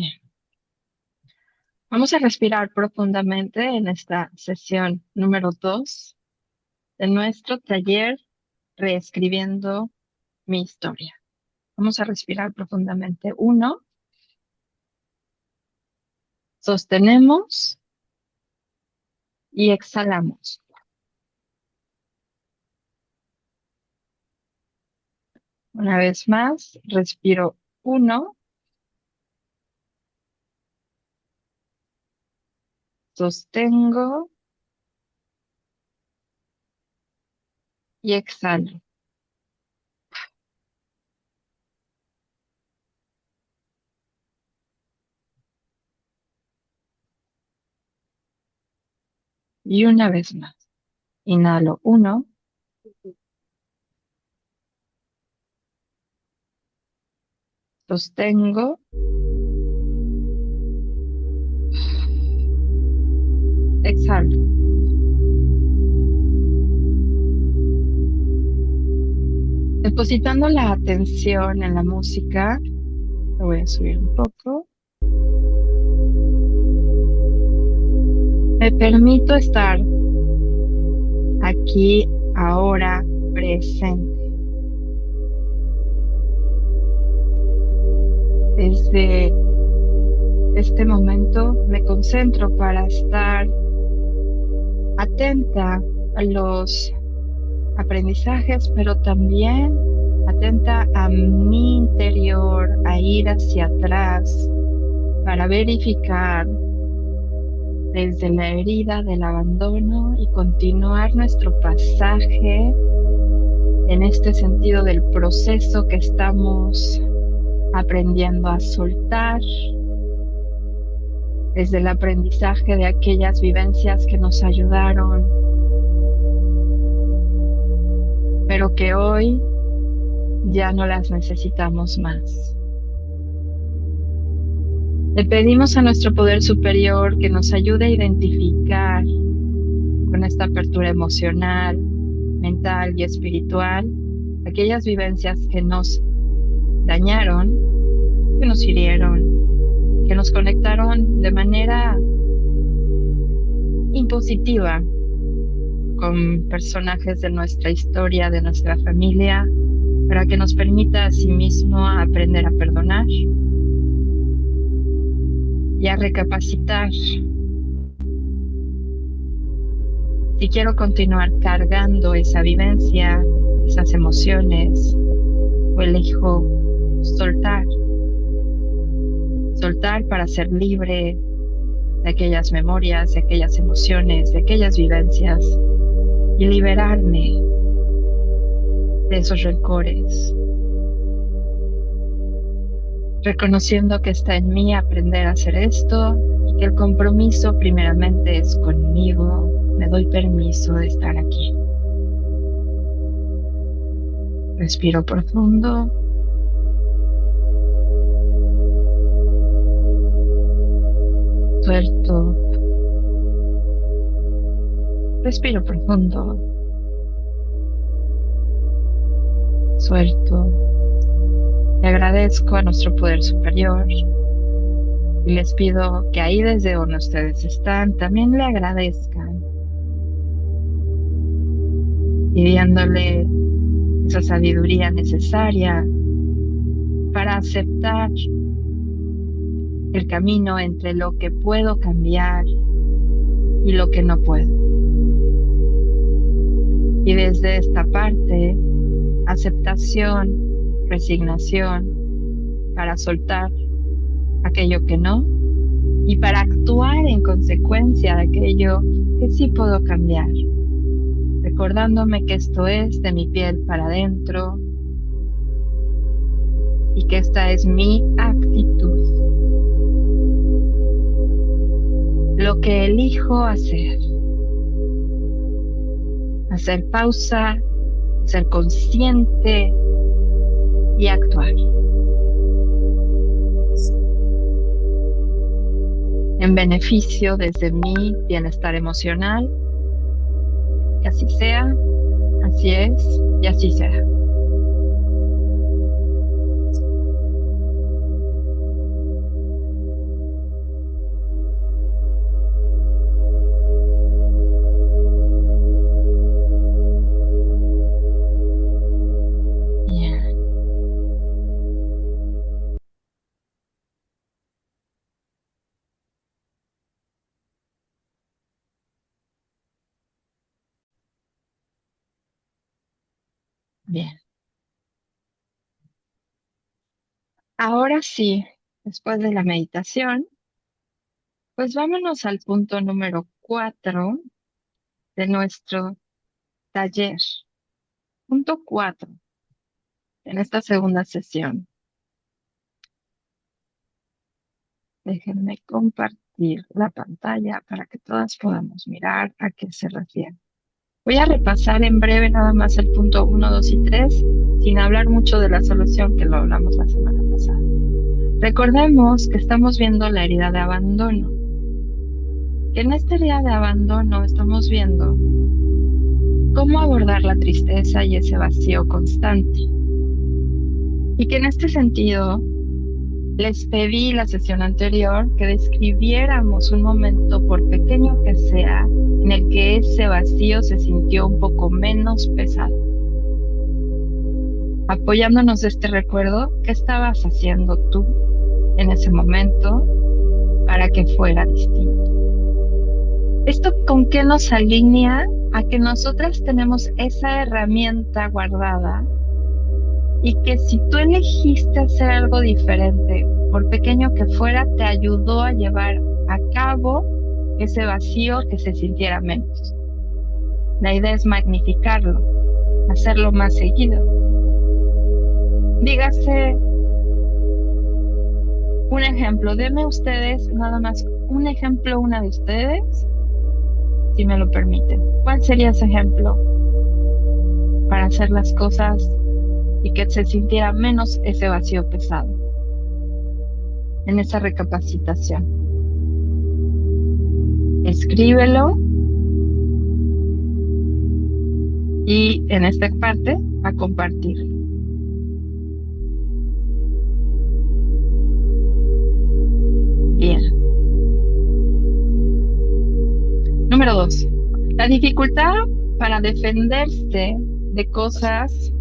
Bien, vamos a respirar profundamente en esta sesión número 2 de nuestro taller Reescribiendo mi historia. Vamos a respirar profundamente. 1, sostenemos y exhalamos. Una vez más, respiro 1, sostengo y exhalo. Y una vez más, inhalo 1, sostengo, exhalo. Depositando la atención en la música, lo voy a subir un poco. Me permito estar aquí, ahora, presente. Desde este momento me concentro para estar atenta a los aprendizajes, pero también atenta a mi interior, a ir hacia atrás para verificar desde la herida del abandono y continuar nuestro pasaje en este sentido del proceso que estamos aprendiendo a soltar, desde el aprendizaje de aquellas vivencias que nos ayudaron, pero que hoy ya no las necesitamos más. Le pedimos a nuestro poder superior que nos ayude a identificar con esta apertura emocional, mental y espiritual aquellas vivencias que nos dañaron, que nos hirieron, que nos conectaron de manera impositiva con personajes de nuestra historia, de nuestra familia, para que nos permita a sí mismo aprender a perdonar y a recapacitar. Si quiero continuar cargando esa vivencia, esas emociones, o elijo soltar. Soltar para ser libre de aquellas memorias, de aquellas emociones, de aquellas vivencias y liberarme de esos rencores. Reconociendo que está en mí aprender a hacer esto y que el compromiso primeramente es conmigo. Me doy permiso de estar aquí. Respiro profundo. Suelto. Respiro profundo. Suelto. Le agradezco a nuestro poder superior y les pido que ahí desde donde ustedes están también le agradezcan, pidiéndole esa sabiduría necesaria para aceptar el camino entre lo que puedo cambiar y lo que no puedo. Y desde esta parte, aceptación, resignación, para soltar aquello que no y para actuar en consecuencia de aquello que sí puedo cambiar, recordándome que esto es de mi piel para adentro y que esta es mi actitud, lo que elijo hacer pausa, ser consciente y actuar. En beneficio desde mi bienestar emocional. Que así sea, así es y así será. Bien. Ahora sí, después de la meditación, pues vámonos al punto número 4 de nuestro taller. Punto 4 en esta segunda sesión. Déjenme compartir la pantalla para que todas podamos mirar a qué se refiere. Voy a repasar en breve nada más el punto 1, 2 y 3, sin hablar mucho de la solución que lo hablamos la semana pasada. Recordemos que estamos viendo la herida de abandono. Que en esta herida de abandono estamos viendo cómo abordar la tristeza y ese vacío constante. Y que en este sentido les pedí la sesión anterior que describiéramos un momento, por pequeño que sea, en el que ese vacío se sintió un poco menos pesado. Apoyándonos de este recuerdo, ¿qué estabas haciendo tú en ese momento para que fuera distinto? ¿Esto con qué nos alinea a que nosotras tenemos esa herramienta guardada y que si tú elegiste hacer algo diferente, por pequeño que fuera, te ayudó a llevar a cabo ese vacío que se sintiera menos? La idea es magnificarlo, hacerlo más seguido. Dígase un ejemplo, denme ustedes nada más un ejemplo, una de ustedes, si me lo permiten. ¿Cuál sería ese ejemplo para hacer las cosas y que se sintiera menos ese vacío pesado en esa recapacitación? Escríbelo y en esta parte a compartirlo. Bien. Número 2. La dificultad para defenderse de cosas,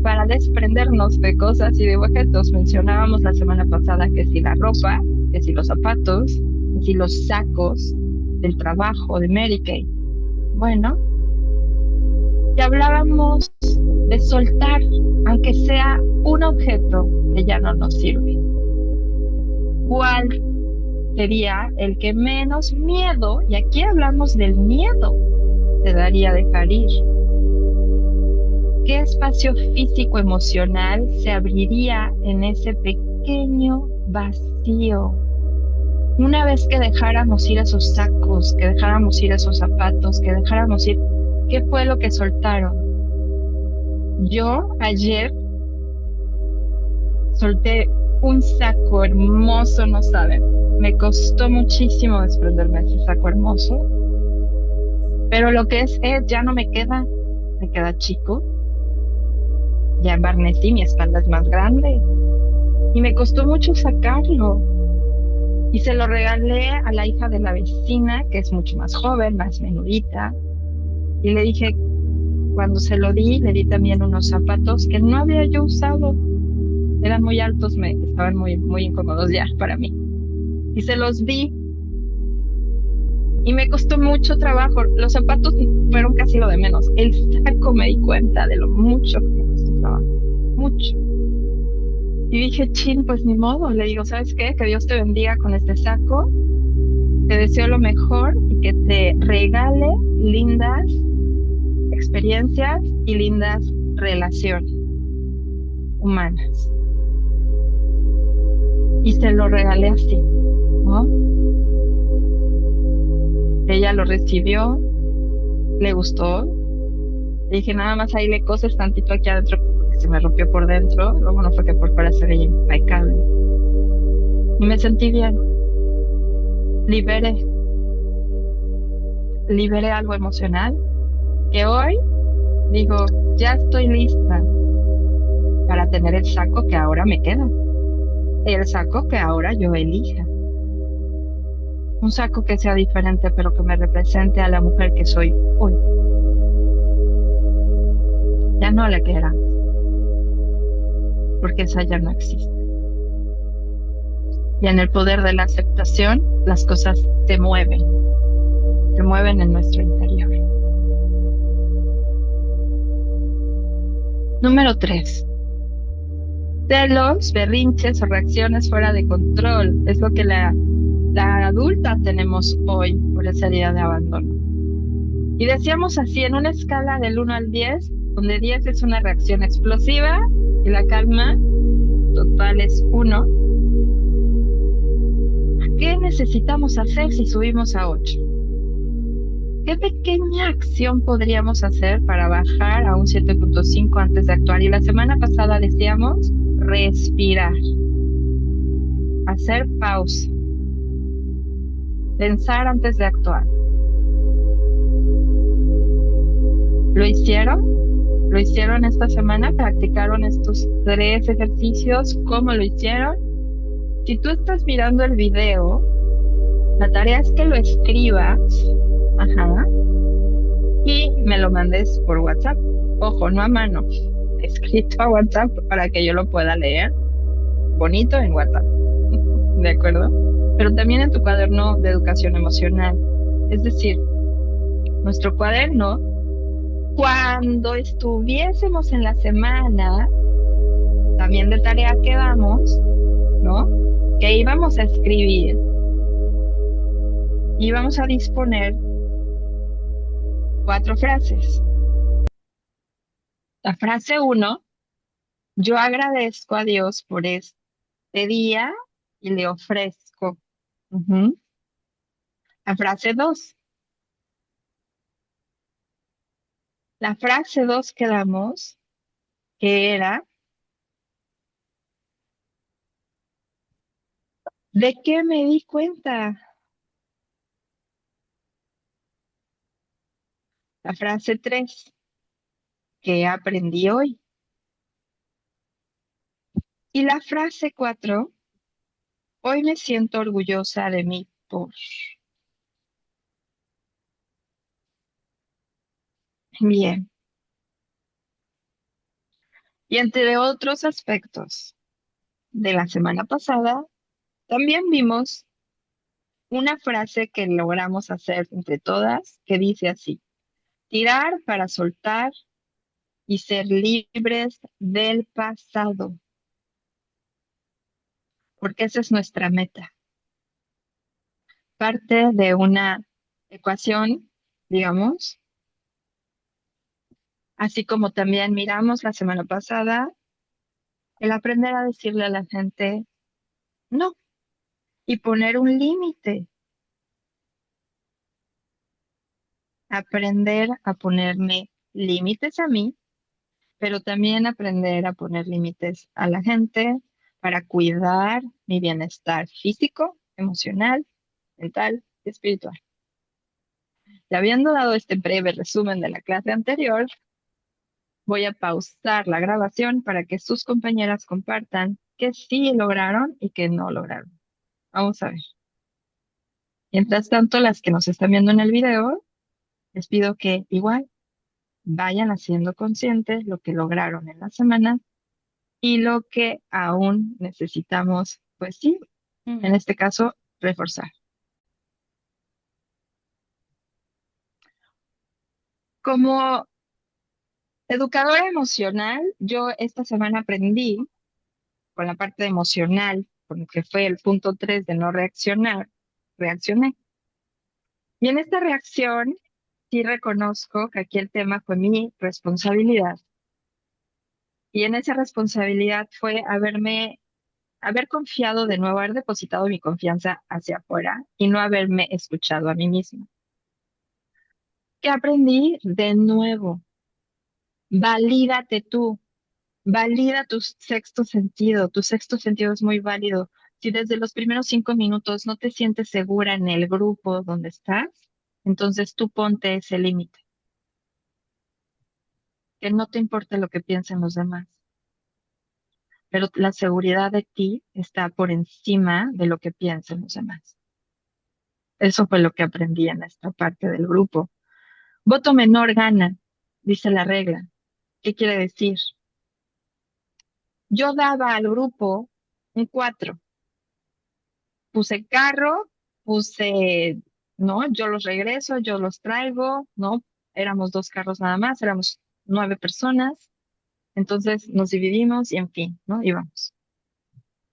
para desprendernos de cosas y de objetos. Mencionábamos la semana pasada que si la ropa, que si los zapatos, que si los sacos del trabajo de Mary Kay. Bueno, y hablábamos de soltar, aunque sea un objeto que ya no nos sirve. ¿Cuál sería el que menos miedo, y aquí hablamos del miedo, te daría dejar ir? ¿Qué espacio físico emocional se abriría en ese pequeño vacío? Una vez que dejáramos ir esos sacos, que dejáramos ir esos zapatos, que dejáramos ir, ¿qué fue lo que soltaron? Yo ayer solté un saco hermoso, no saben. Me costó muchísimo desprenderme de ese saco hermoso. Pero lo que es ya no me queda chico. Ya embarnecí, mi espalda es más grande. Y me costó mucho sacarlo. Y se lo regalé a la hija de la vecina, que es mucho más joven, más menudita. Y le dije, cuando se lo di, le di también unos zapatos que no había yo usado. Eran muy altos, estaban muy, muy incómodos ya para mí. Y se los di. Y me costó mucho trabajo. Los zapatos fueron casi lo de menos. El saco me di cuenta de lo mucho que me costó trabajo. Mucho. Y dije, chin, pues ni modo. Le digo, ¿sabes qué? Que Dios te bendiga con este saco. Te deseo lo mejor y que te regale lindas experiencias y lindas relaciones humanas. Y se lo regalé así, ¿no? Ella lo recibió, le gustó. Le dije, nada más ahí le coses tantito aquí adentro porque se me rompió por dentro. Luego no fue que por fuera se veía impecable. Y me sentí bien. Liberé algo emocional que hoy digo, ya estoy lista para tener el saco que ahora me queda. El saco que ahora yo elija. Un saco que sea diferente, pero que me represente a la mujer que soy hoy. Ya no la que era, porque esa ya no existe. Y en el poder de la aceptación, las cosas se mueven en nuestro interior. Número 3. Celos, berrinches o reacciones fuera de control. Es lo que la adulta tenemos hoy por esa herida de abandono. Y decíamos así, en una escala del 1 al 10, donde 10 es una reacción explosiva y la calma total es 1. ¿Qué necesitamos hacer si subimos a 8? ¿Qué pequeña acción podríamos hacer para bajar a un 7.5 antes de actuar? Y la semana pasada decíamos respirar, hacer pausa, pensar antes de actuar. ¿Lo hicieron? ¿Lo hicieron esta semana? ¿Practicaron estos 3 ejercicios? ¿Cómo lo hicieron? Si tú estás mirando el video, la tarea es que lo escribas, ajá, y me lo mandes por WhatsApp. Ojo, no a mano, escrito a WhatsApp para que yo lo pueda leer bonito en WhatsApp, ¿de acuerdo? Pero también en tu cuaderno de educación emocional. Es decir, nuestro cuaderno, cuando estuviésemos en la semana, también de tarea que damos, ¿no? Que íbamos a escribir, íbamos a disponer 4 frases. La frase 1, yo agradezco a Dios por este día y le ofrezco. Ujú. La frase 2, la frase 2 que damos, que era, ¿de qué me di cuenta? La frase 3, que aprendí hoy. Y la frase 4, hoy me siento orgullosa de mí por. Bien. Y entre otros aspectos de la semana pasada, también vimos una frase que logramos hacer entre todas, que dice así, tirar para soltar y ser libres del pasado, porque esa es nuestra meta. Parte de una ecuación, digamos, así como también miramos la semana pasada, el aprender a decirle a la gente no y poner un límite, aprender a ponerme límites a mí, pero también aprender a poner límites a la gente para cuidar mi bienestar físico, emocional, mental y espiritual. Y habiendo dado este breve resumen de la clase anterior, voy a pausar la grabación para que sus compañeras compartan qué sí lograron y qué no lograron. Vamos a ver. Mientras tanto, las que nos están viendo en el video, les pido que igual vayan haciendo conscientes lo que lograron en la semana y lo que aún necesitamos, pues sí, en este caso, reforzar. Como educadora emocional, yo esta semana aprendí con la parte emocional, con lo que fue el punto 3 de no reaccionar, reaccioné. Y en esta reacción, sí reconozco que aquí el tema fue mi responsabilidad. Y en esa responsabilidad fue haber confiado de nuevo, haber depositado mi confianza hacia afuera y no haberme escuchado a mí misma. ¿Qué aprendí? De nuevo, valídate tú, valida tu sexto sentido. Tu sexto sentido es muy válido. Si desde los primeros 5 minutos no te sientes segura en el grupo donde estás, entonces tú ponte ese límite, que no te importe lo que piensen los demás, pero la seguridad de ti está por encima de lo que piensen los demás. Eso fue lo que aprendí en esta parte del grupo. Voto menor gana, dice la regla. ¿Qué quiere decir? Yo daba al grupo un 4. Puse carro, puse, no, yo los regreso, yo los traigo, no, éramos 2 carros nada más, éramos 9 personas. Entonces nos dividimos y en fin, ¿no? Íbamos.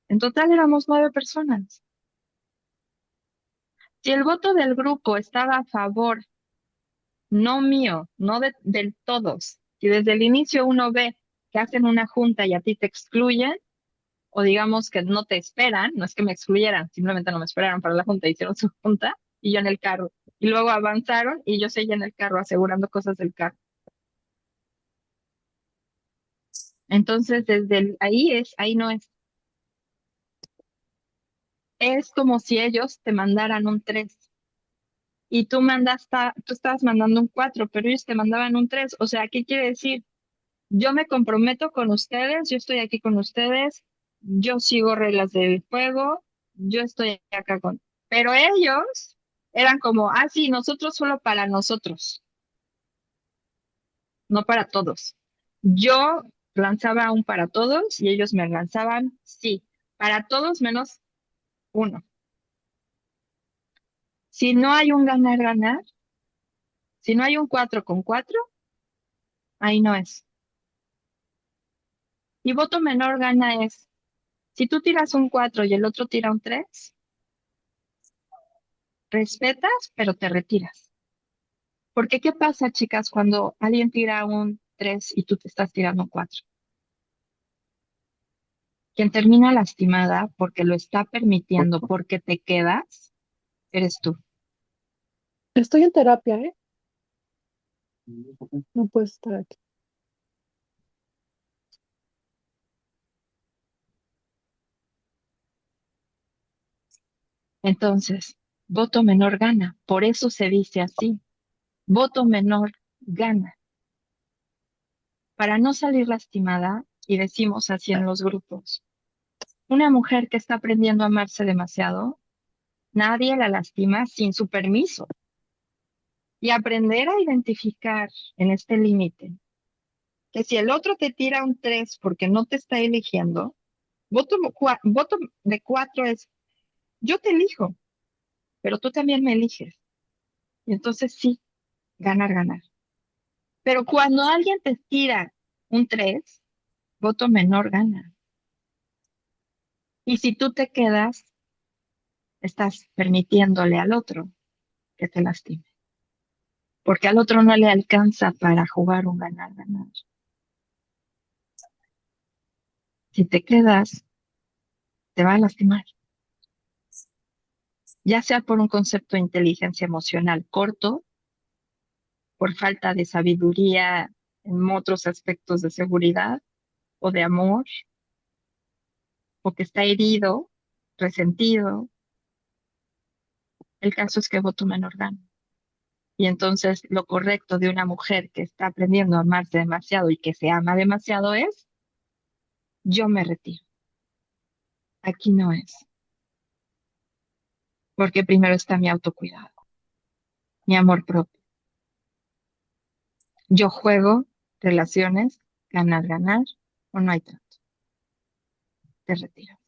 En total éramos 9 personas. Si el voto del grupo estaba a favor, no mío, no del todos, si desde el inicio uno ve que hacen una junta y a ti te excluyen, o digamos que no te esperan, no es que me excluyeran, simplemente no me esperaron para la junta, hicieron su junta y yo en el carro. Y luego avanzaron y yo seguía en el carro asegurando cosas del carro. Entonces, ahí no es. Es como si ellos te mandaran un 3 y tú estabas mandando un 4 pero ellos te mandaban un 3. O sea, ¿qué quiere decir? Yo me comprometo con ustedes, yo estoy aquí con ustedes, yo sigo reglas del juego, yo estoy acá con... Pero ellos eran como, ah, sí, nosotros solo para nosotros, no para todos. Yo lanzaba un para todos y ellos me lanzaban, sí, para todos menos uno. Si no hay un ganar-ganar, si no hay un 4 con 4, ahí no es. Y voto menor gana es, si tú tiras un 4 y el otro tira un 3, respetas, pero te retiras. Porque ¿qué pasa, chicas, cuando alguien tira un 3 y tú te estás tirando un 4? Quien termina lastimada porque lo está permitiendo, porque te quedas, eres tú. Estoy en terapia, ¿eh? No puedes estar aquí. Entonces, voto menor gana. Por eso se dice así. Voto menor gana. Para no salir lastimada, y decimos así en los grupos, una mujer que está aprendiendo a amarse demasiado, nadie la lastima sin su permiso. Y aprender a identificar en este límite que si el otro te tira un 3 porque no te está eligiendo, voto de 4 es, yo te elijo, pero tú también me eliges. Y entonces sí, ganar, ganar. Pero cuando alguien te tira un 3, voto menor gana. Y si tú te quedas, estás permitiéndole al otro que te lastime. Porque al otro no le alcanza para jugar un ganar, ganar. Si te quedas, te va a lastimar. Ya sea por un concepto de inteligencia emocional corto, por falta de sabiduría en otros aspectos de seguridad o de amor, o que está herido, resentido. El caso es que voto menor gana. Y entonces lo correcto de una mujer que está aprendiendo a amarse demasiado y que se ama demasiado es, yo me retiro. Aquí no es, porque primero está mi autocuidado, mi amor propio. Yo juego relaciones, ganar, ganar, o no hay trato. Te retiro.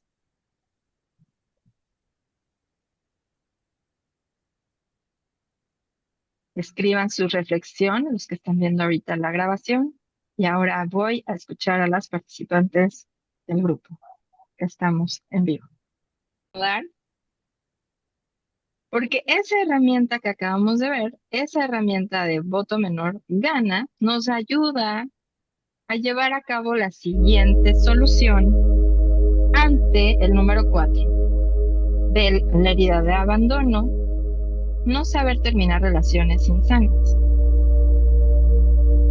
Escriban su reflexión, los que están viendo ahorita la grabación, y ahora voy a escuchar a las participantes del grupo, que estamos en vivo. Porque esa herramienta que acabamos de ver, esa herramienta de voto menor gana, nos ayuda a llevar a cabo la siguiente solución ante el número 4 de la herida de abandono, no saber terminar relaciones insanas.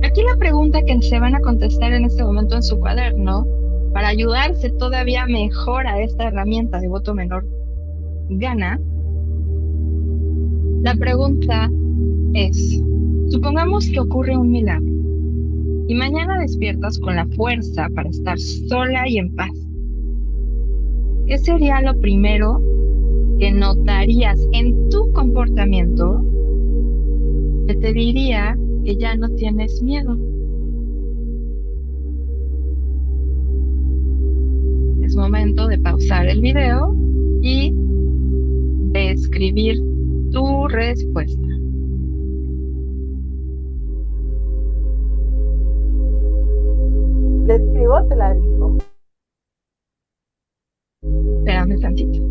Aquí la pregunta que se van a contestar en este momento en su cuaderno, para ayudarse todavía mejor a esta herramienta de voto menor gana, la pregunta es, supongamos que ocurre un milagro y mañana despiertas con la fuerza para estar sola y en paz. ¿Qué sería lo primero que notarías en tu comportamiento que te diría que ya no tienes miedo? Es momento de pausar el video y de escribir tu respuesta. Le te la digo. Espérame tantito.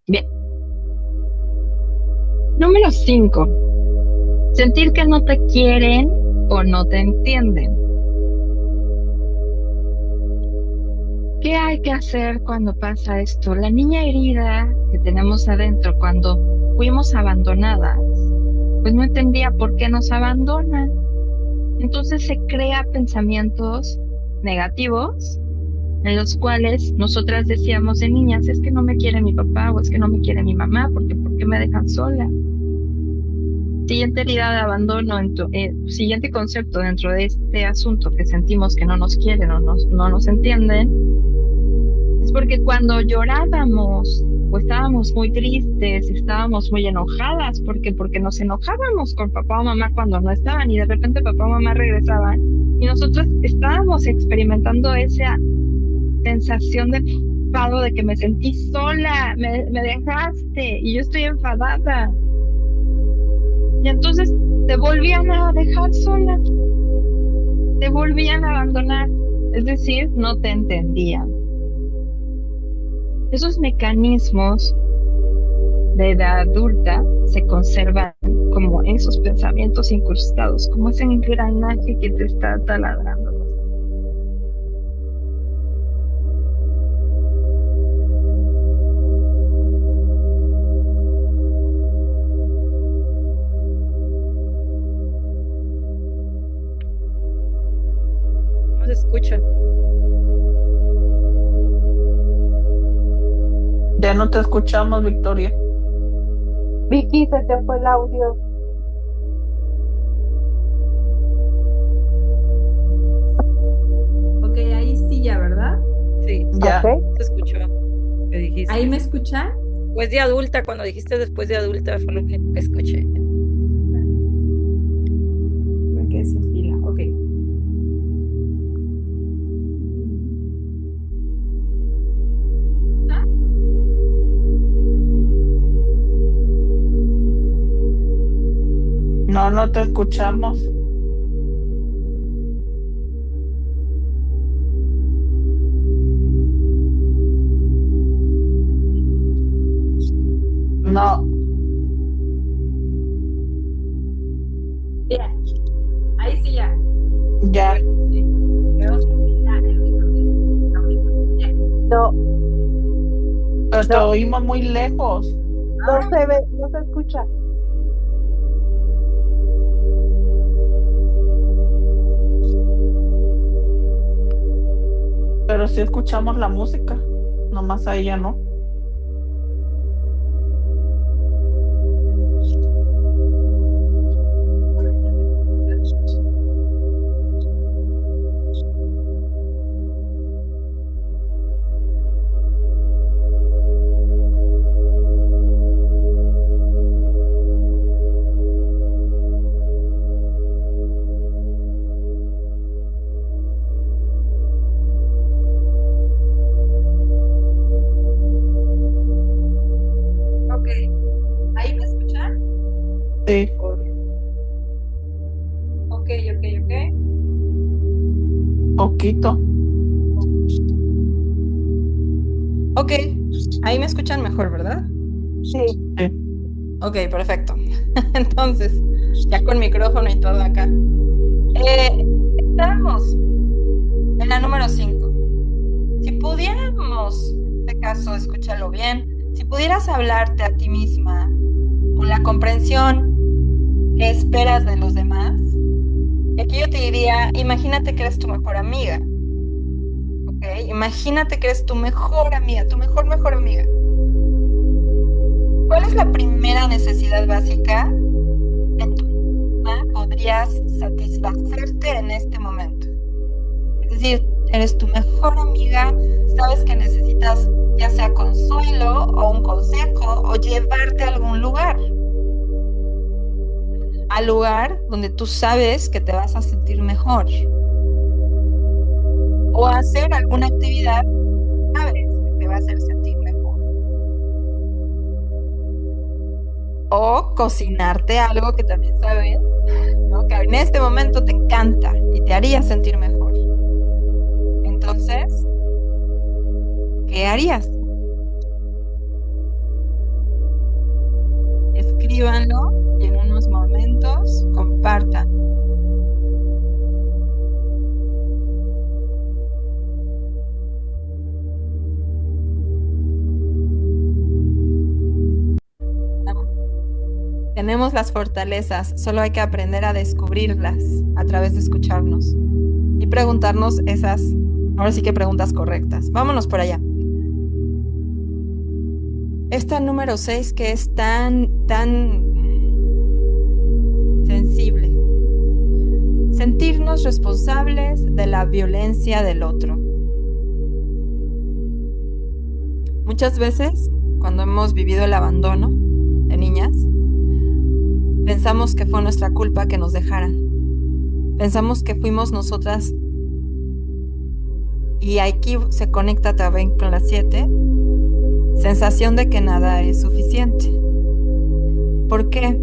Bien. Número 5. Sentir que no te quieren o no te entienden. ¿Qué hay que hacer cuando pasa esto? La niña herida que tenemos adentro cuando fuimos abandonadas, pues no entendía por qué nos abandonan. Entonces se crea pensamientos negativos en los cuales nosotras decíamos de niñas, es que no me quiere mi papá o es que no me quiere mi mamá, porque ¿por qué me dejan sola? Siguiente herida de abandono, siguiente concepto dentro de este asunto que sentimos que no nos quieren o no nos entienden, es porque cuando llorábamos o estábamos muy tristes, estábamos muy enojadas, porque nos enojábamos con papá o mamá cuando no estaban y de repente papá o mamá regresaban y nosotros estábamos experimentando esa sensación de enfado, de que me sentí sola, me dejaste y yo estoy enfadada. Y entonces te volvían a dejar sola, te volvían a abandonar, es decir, no te entendían. Esos mecanismos de edad adulta se conservan como esos pensamientos incrustados, como ese engranaje que te está taladrando. No se escucha. Ya no te escuchamos, Victoria. Vicky, se te fue el audio. Ok, ahí sí ya, ¿verdad? Sí, Ya. Ok. se escuchó. ¿Qué dijiste? ¿Ahí me escuchan? Después de adulta, cuando dijiste después de adulta, fue lo único que escuché. Me quedé sin pila. Ok. No, no te escuchamos. No, Bien. Ahí sí ya. ya. Sí. Quedamos con pila el micrófono. Bien. No, Pero te No. oímos muy lejos. no se ve, no se escucha. Pero sí escuchamos la música. Nomás a ella no. Ok. ¿Ahí me escuchan? Sí. Ok, ok, ok. Poquito. Ok. Ahí me escuchan mejor, ¿verdad? Sí. Ok, perfecto. Entonces, ya con micrófono y todo acá. Estábamos en la número 5. Si pudiéramos, en este caso, escúchalo bien, si pudieras hablarte a ti misma con la comprensión que esperas de los demás, aquí yo te diría, imagínate que eres tu mejor amiga. ¿Ok? Imagínate que eres tu mejor amiga, tu mejor amiga. ¿Cuál es la primera necesidad básica que tú misma podrías satisfacerte en este momento? Es decir, eres tu mejor amiga, sabes que necesitas ya sea consuelo o un consejo o llevarte a algún lugar. Al lugar donde tú sabes que te vas a sentir mejor. O hacer alguna actividad que sabes que te va a hacer sentir mejor. O cocinarte algo que también sabes, ¿no?, que en este momento te encanta y te haría sentir mejor. Entonces, ¿qué harías? Escríbanlo y en unos momentos compartan. Tenemos las fortalezas, solo hay que aprender a descubrirlas a través de escucharnos y preguntarnos esas, ahora sí que preguntas correctas. Vámonos por allá. Esta número 6 que es tan sensible. Sentirnos responsables de la violencia del otro. Muchas veces, cuando hemos vivido el abandono de niñas, pensamos que fue nuestra culpa que nos dejaran. Pensamos que fuimos nosotras. Y aquí se conecta también con la 7. Sensación de que nada es suficiente. ¿Por qué?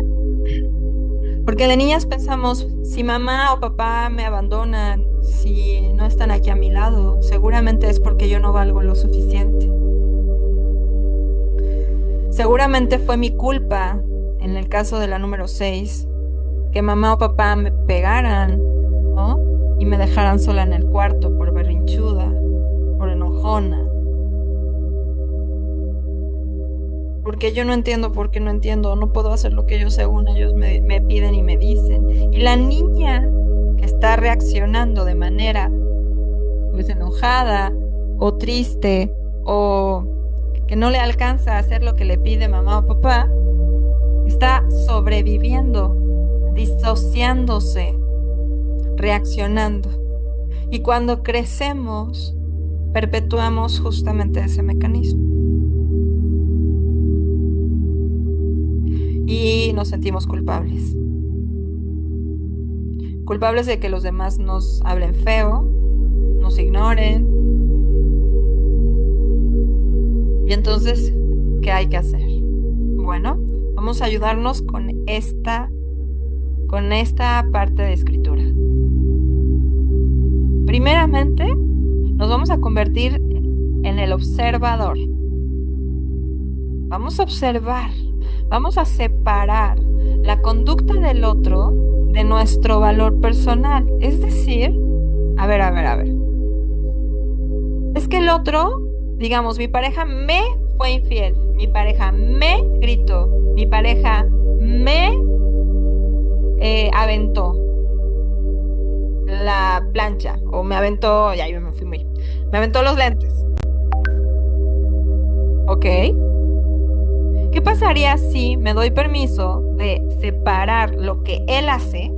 Porque de niñas pensamos, si mamá o papá me abandonan, si no están aquí a mi lado, seguramente es porque yo no valgo lo suficiente. Seguramente fue mi culpa, en el caso de la número 6, que mamá o papá me pegaran, ¿no? Y me dejaran sola en el cuarto por berrinchuda, por enojona. Porque yo no entiendo por qué no entiendo, no puedo hacer lo que ellos según ellos me piden y me dicen. Y la niña que está reaccionando de manera pues enojada o triste o que no le alcanza a hacer lo que le pide mamá o papá, está sobreviviendo, disociándose, reaccionando. Y cuando crecemos, perpetuamos justamente ese mecanismo. Y nos sentimos culpables. Culpables de que los demás nos hablen feo, nos ignoren. Y entonces, ¿qué hay que hacer? Bueno, vamos a ayudarnos con esta parte de escritura. Primeramente, nos vamos a convertir en el observador. Vamos a observar, vamos a separar la conducta del otro de nuestro valor personal. Es decir, a ver. Es que el otro, digamos, mi pareja me fue infiel, mi pareja me gritó, mi pareja me aventó la plancha o me aventó, ya yo me fui me aventó los lentes. ¿Ok? ¿Qué pasaría si me doy permiso de separar lo que él hace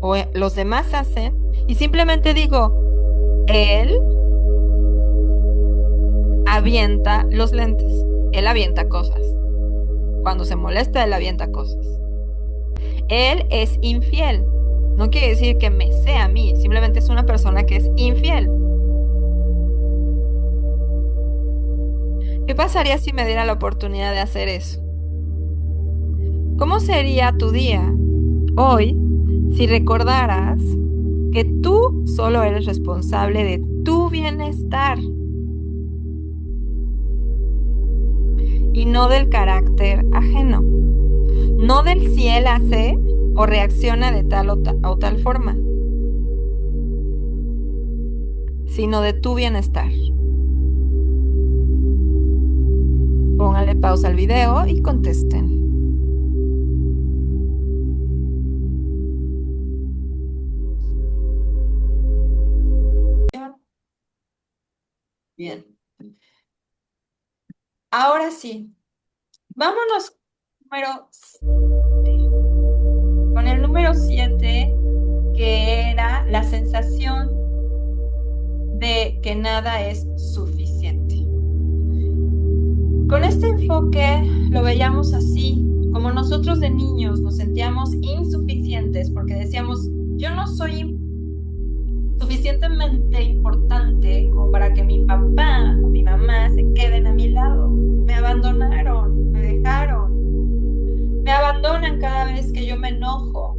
o los demás hacen y simplemente digo, él avienta los lentes, él avienta cosas. Cuando se molesta, él avienta cosas. Él es infiel. No quiere decir que me sea a mí, simplemente es una persona que es infiel. ¿Qué pasaría si me diera la oportunidad de hacer eso? ¿Cómo sería tu día hoy si recordaras que tú solo eres responsable de tu bienestar y no del carácter ajeno? No del si él hace o reacciona de tal o tal forma, sino de tu bienestar. Póngale pausa al video y contesten. Bien. Ahora sí, vámonos con el número 7, que era la sensación de que nada es suficiente. Con este enfoque lo veíamos así, como nosotros de niños nos sentíamos insuficientes porque decíamos, yo no soy suficientemente importante como para que mi papá o mi mamá se queden a mi lado. Me abandonaron, me dejaron. Me abandonan cada vez que yo me enojo.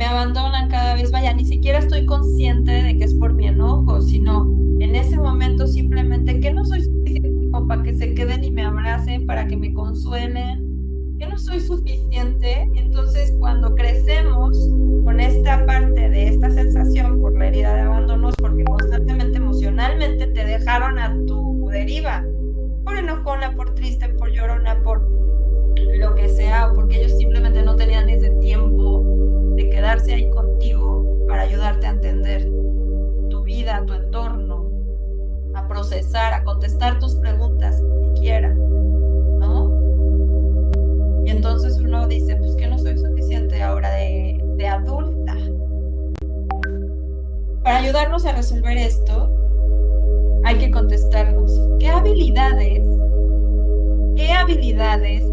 me abandonan cada vez, vaya, ni siquiera estoy consciente de que es por mi enojo, sino en ese momento simplemente que no soy suficiente como para que se queden y me abracen, para que me consuelen, que no soy suficiente. Entonces, cuando crecemos con esta parte de esta sensación por la herida de abandono, es porque constantemente emocionalmente te dejaron a tu deriva, por enojona, por triste, por llorona, por lo que sea, o porque ellos simplemente no tenían ese tiempo de quedarse ahí contigo para ayudarte a entender tu vida, tu entorno, a procesar, a contestar tus preguntas siquiera, ¿no? Y entonces uno dice, pues que no soy suficiente ahora de adulta. Para ayudarnos a resolver esto, hay que contestarnos, ¿qué habilidades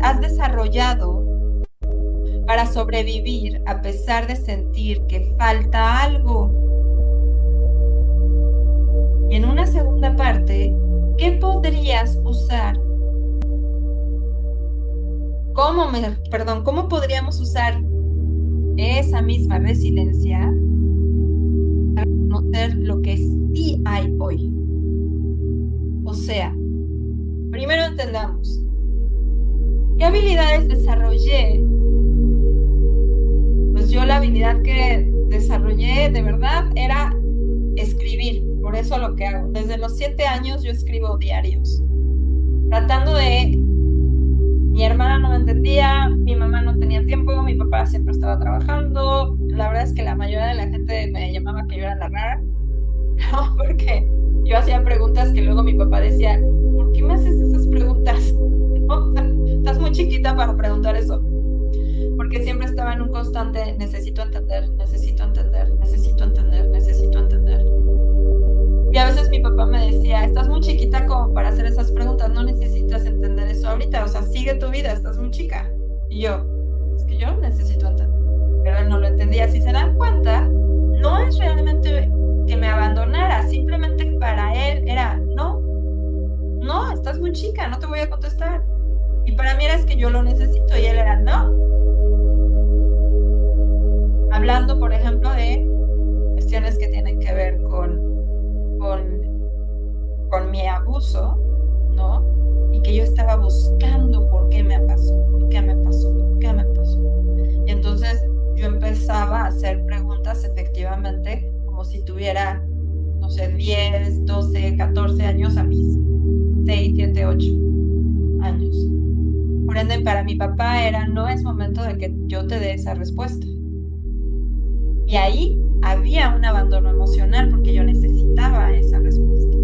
has desarrollado para sobrevivir a pesar de sentir que falta algo? Y en una segunda parte, ¿qué podrías usar? ¿Cómo podríamos usar esa misma resiliencia para conocer lo que sí hay hoy? O sea, primero entendamos, ¿qué habilidades desarrollé? Pues yo la habilidad que desarrollé de verdad era escribir, por eso lo que hago. Desde los 7 años yo escribo diarios, tratando de... Mi hermana no me entendía, mi mamá no tenía tiempo, mi papá siempre estaba trabajando. La verdad es que la mayoría de la gente me llamaba que yo era la rara, ¿no? Porque yo hacía preguntas que luego mi papá decía, ¿por qué me haces esas preguntas? ¿No? Estás muy chiquita para preguntar eso. Porque siempre estaba en un constante, necesito entender, necesito entender, necesito entender, necesito entender. Y a veces mi papá me decía, estás muy chiquita como para hacer esas preguntas, no necesitas entender eso ahorita, o sea, sigue tu vida, estás muy chica. Y yo, es que yo necesito entender. Pero él no lo entendía. Si se dan cuenta, no es realmente que me abandonara, simplemente para él era, no, estás muy chica, no te voy a contestar. Y para mí era es que yo lo necesito, y él era, no. Hablando, por ejemplo, de cuestiones que tienen que ver con mi abuso, ¿no? Y que yo estaba buscando por qué me pasó, por qué me pasó, por qué me pasó. Y entonces yo empezaba a hacer preguntas efectivamente como si tuviera, no sé, 10, 12, 14 años a mis 6, 7, 8 años. Por ende, para mi papá era, no es momento de que yo te dé esa respuesta. Y ahí había un abandono emocional porque yo necesitaba esa respuesta.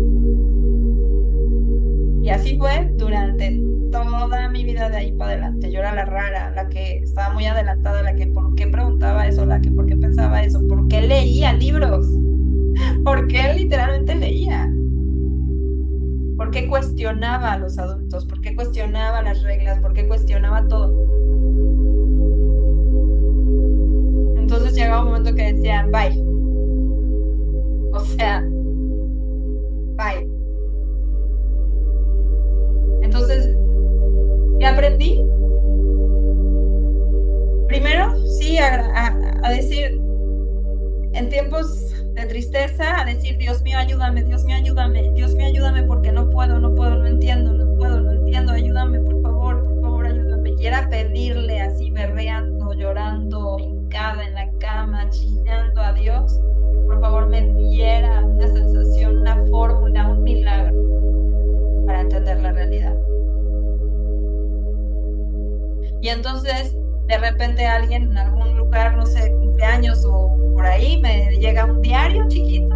Y así fue durante toda mi vida de ahí para adelante. Yo era la rara, la que estaba muy adelantada, la que por qué preguntaba eso, la que por qué pensaba eso, por qué leía libros, por qué literalmente leía, por qué cuestionaba a los adultos, por qué cuestionaba las reglas, por qué cuestionaba todo. Entonces llegaba un momento que decían, bye. O sea, bye. Entonces, ¿qué aprendí? Primero, sí, a decir, en tiempos de tristeza, a decir, Dios mío, ayúdame, Dios mío, ayúdame, Dios mío, ayúdame, porque no puedo, no entiendo, ayúdame, por favor, ayúdame. Y era pedirle así, berreando, llorando, hincada en la cama, chillando a Dios, por favor me diera una sensación, una fórmula, un milagro para entender la realidad. Y entonces, de repente alguien en algún lugar, no sé, cumpleaños o por ahí, me llega un diario chiquito,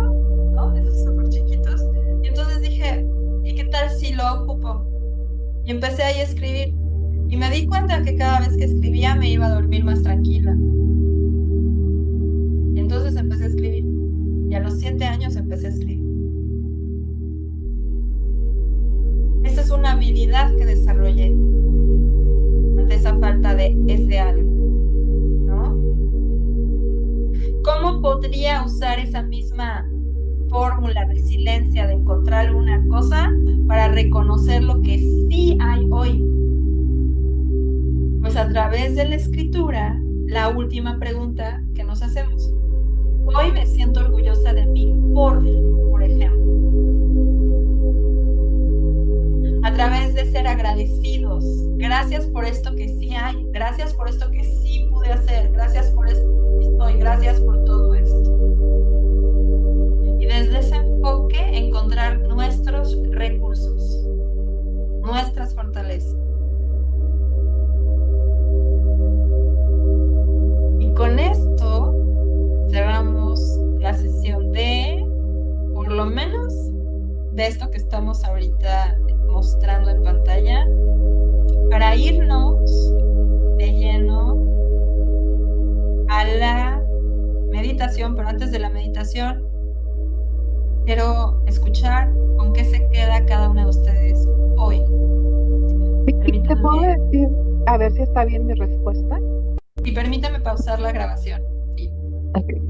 ¿no? Esos súper chiquitos. Y entonces dije, ¿y qué tal si lo ocupo? Y empecé ahí a escribir. Y me di cuenta que cada vez que escribía me iba a dormir más tranquila. Y entonces empecé a escribir. Y a los 7 años empecé a escribir. Esa es una habilidad que desarrollé ante esa falta de ese algo, ¿no? ¿Cómo podría usar esa misma fórmula, resiliencia de encontrar alguna cosa para reconocer lo que sí hay hoy? Pues a través de la escritura, la última pregunta que nos nos hacemos. Hoy me siento orgullosa de mí por ejemplo, a través de ser agradecidos. Gracias por esto que sí hay, gracias por esto que sí pude hacer, gracias por esto que estoy, gracias por todo esto. Y desde ese enfoque encontrar nuestros recursos, nuestras fortalezas. Y con esto cerramos la sesión de, por lo menos, de esto que estamos ahorita mostrando en pantalla, para irnos de lleno a la meditación. Pero antes de la meditación, quiero escuchar con qué se queda cada uno de ustedes hoy. Vicky, ¿te puedo Permítanme, decir a ver si está bien mi respuesta? y permítame pausar la grabación. Sí. Ok.